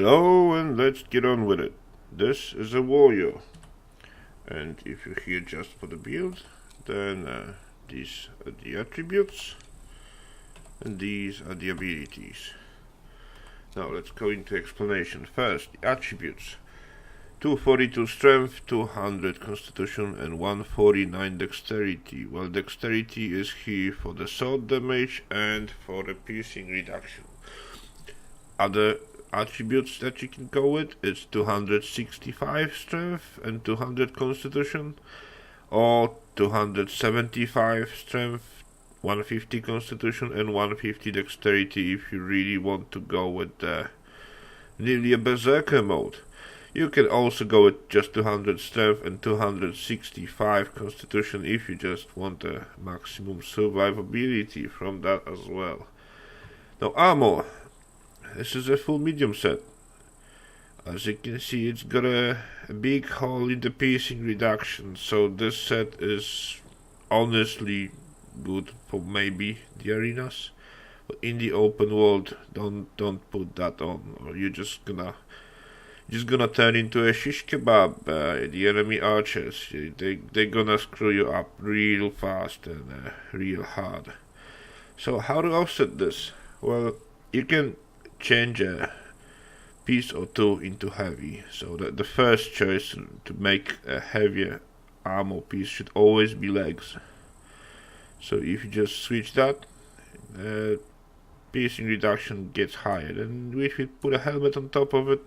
Hello, and let's get on with it. This is a warrior, and if you're here just for the build, then these are the attributes, and these are the abilities. Now let's go into explanation. First, the attributes. 242 strength, 200 constitution, and 149 dexterity. Well, dexterity is here for the sword damage and for the piercing reduction. Other attributes that you can go with is 265 strength and 200 constitution, or 275 strength, 150 constitution, and 150 dexterity if you really want to go with nearly a berserker mode. You can also go with just 200 strength and 265 constitution if you just want a maximum survivability from that as well. Now, armor. This is a full medium set. As you can see, it's got a big hole in the piercing reduction, so this set is honestly good for maybe the arenas. But in the open world, don't put that on, or you're just gonna turn into a shish kebab. The enemy archers, they're gonna screw you up real fast and real hard. So how to offset this? Well, you can change a piece or two into heavy, so that the first choice to make a heavier armor piece should always be legs. So if you just switch that, piercing reduction gets higher, and if you put a helmet on top of it,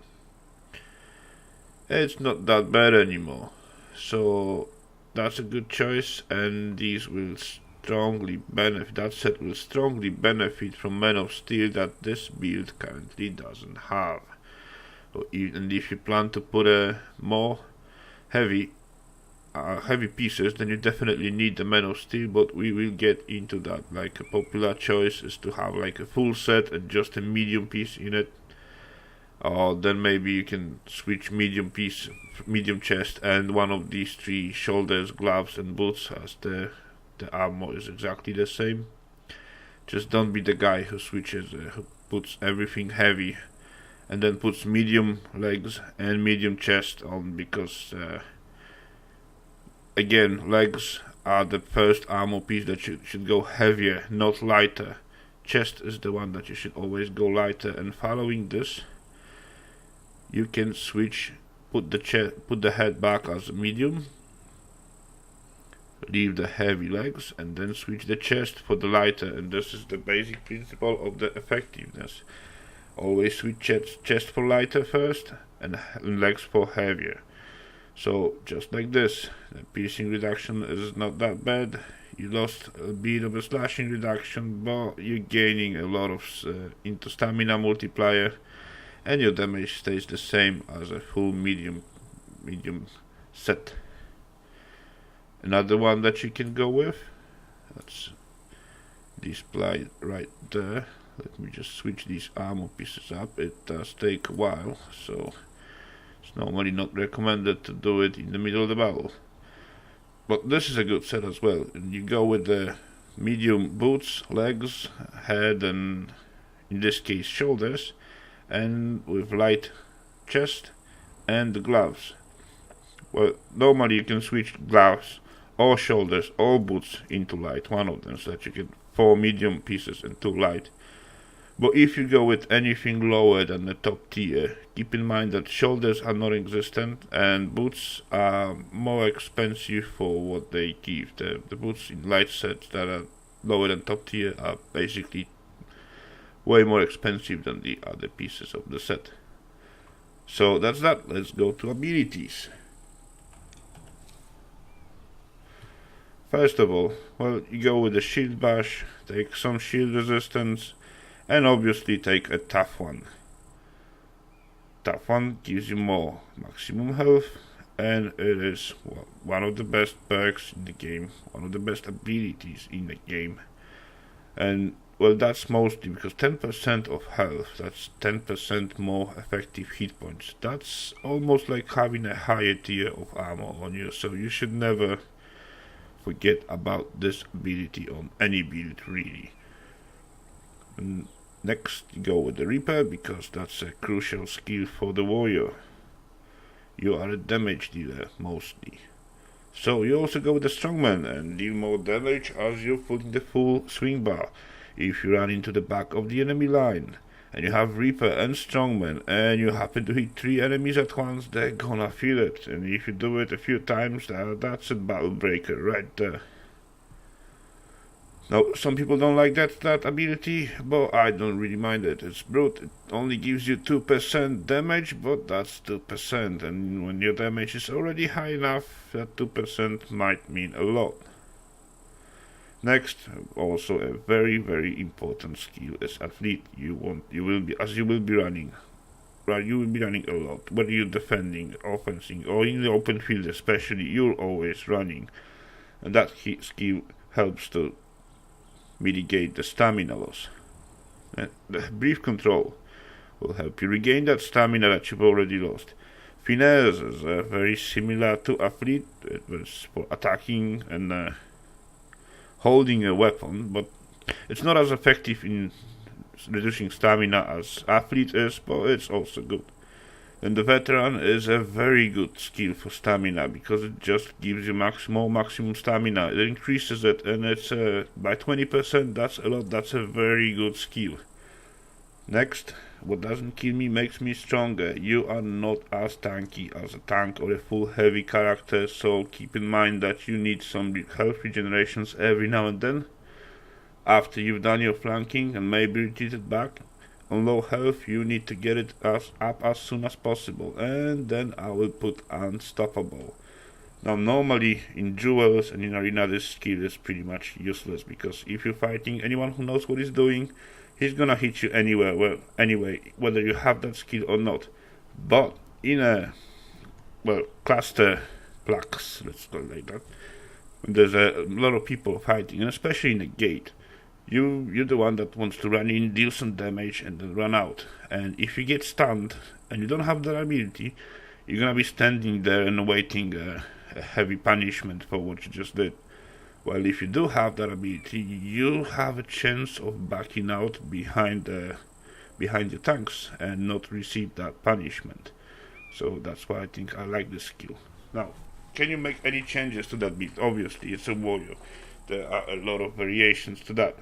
it's not that bad anymore. So that's a good choice, and these will strongly benefit. That set will strongly benefit from Men of Steel that this build currently doesn't have. And if you plan to put a more heavy pieces, then you definitely need the Men of Steel. But we will get into that. Like, a popular choice is to have like a full set and just a medium piece in it. Or then maybe you can switch medium chest, and one of these three: shoulders, gloves, and boots, as the armor is exactly the same. Just don't be the guy who switches, who puts everything heavy and then puts medium legs and medium chest on, because again, legs are the first armor piece that should go heavier, not lighter. Chest is the one that you should always go lighter, and following this, you can switch, put the head back as medium, leave the heavy legs, and then switch the chest for the lighter. And this is the basic principle of the effectiveness. Always switch chest for lighter first and legs for heavier. So just like this, the piercing reduction is not that bad. You lost a bit of a slashing reduction, but you're gaining a lot of into stamina multiplier, and your damage stays the same as a full medium set. Another one that you can go with, that's displayed right there. Let me just switch these armor pieces up. It does take a while, so it's normally not recommended to do it in the middle of the battle. But this is a good set as well. And you go with the medium boots, legs, head, and in this case shoulders, and with light chest and the gloves. Well, normally you can switch gloves or shoulders or boots into light, one of them, so that you get 4 medium pieces and 2 light. But if you go with anything lower than the top tier, keep in mind that shoulders are non-existent and boots are more expensive for what they give. The boots in light sets that are lower than top tier are basically way more expensive than the other pieces of the set. So that's that. Let's go to abilities. First of all, well, you go with the shield bash, take some shield resistance, and obviously take a tough one. Tough one gives you more maximum health, and it is one of the best perks in the game, one of the best abilities in the game. And well, that's mostly because 10% of health, that's 10% more effective hit points. That's almost like having a higher tier of armor on you, so you should never forget about this ability on any build, really. And Next, you go with the Reaper, because that's a crucial skill for the warrior. You are a damage dealer, mostly. So you also go with the Strongman and deal more damage as you're putting the full swing bar. If you run into the back of the enemy line, and you have Reaper and Strongman, and you happen to hit 3 enemies at once, they're gonna feel it. And if you do it a few times, that's a battle breaker right there. Now, some people don't like that ability, but I don't really mind it. It's brute. It only gives you 2% damage, but that's 2%. And when your damage is already high enough, that 2% might mean a lot. Next, also a very, very important skill is Athlete. You will be running a lot. Whether you're defending, offensing, or in the open field especially, you're always running. And that skill helps to mitigate the stamina loss. The brief control will help you regain that stamina that you've already lost. Finesse is very similar to Athlete. It was for attacking and holding a weapon, but it's not as effective in reducing stamina as Athlete is, but it's also good. And the Veteran is a very good skill for stamina, because it just gives you maximum stamina. It increases it, and it's by 20%. That's a lot. That's a very good skill. Next, what doesn't kill me makes me stronger. You are not as tanky as a tank or a full heavy character, so keep in mind that you need some health regenerations every now and then. After you've done your flanking and maybe retreated back on low health, you need to get it up as soon as possible, and then I will put Unstoppable. Now, normally in duels and in arena, this skill is pretty much useless, because if you're fighting anyone who knows what he's doing, he's gonna hit you anywhere. Anyway, whether you have that skill or not. But in a cluster plaques, let's call it like that, when there's a lot of people fighting, and especially in a gate, you're the one that wants to run in, deal some damage, and then run out. And if you get stunned and you don't have that ability, you're gonna be standing there and awaiting a heavy punishment for what you just did. Well, if you do have that ability, you have a chance of backing out behind your tanks and not receive that punishment. So that's why I think I like this skill. Now, can you make any changes to that build? Obviously, it's a warrior. There are a lot of variations to that.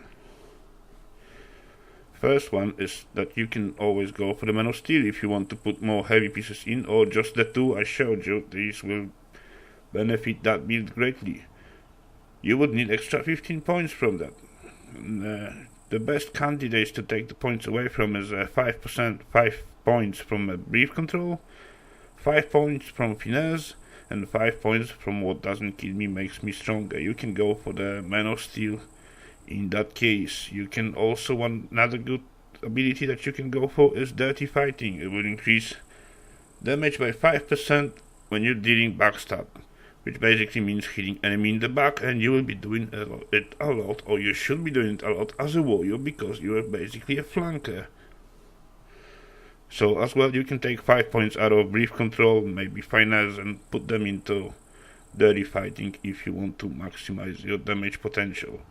First one is that you can always go for the Man of Steel if you want to put more heavy pieces in, or just the 2 I showed you. These will benefit that build greatly. You would need extra 15 points from that. The best candidates to take the points away from is 5 points from a brief control, 5 points from finesse, and 5 points from what doesn't kill me makes me stronger. You can go for the Man of Steel in that case. You can also, another good ability that you can go for is Dirty Fighting. It will increase damage by 5% when you're dealing backstab, which basically means hitting enemy in the back, and you will be doing it a lot, or you should be doing it a lot as a warrior, because you are basically a flanker. So as well, you can take 5 points out of brief control, maybe finesse, and put them into Dirty Fighting if you want to maximize your damage potential.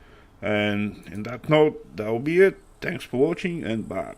And in that note, that will be it. Thanks for watching, and bye.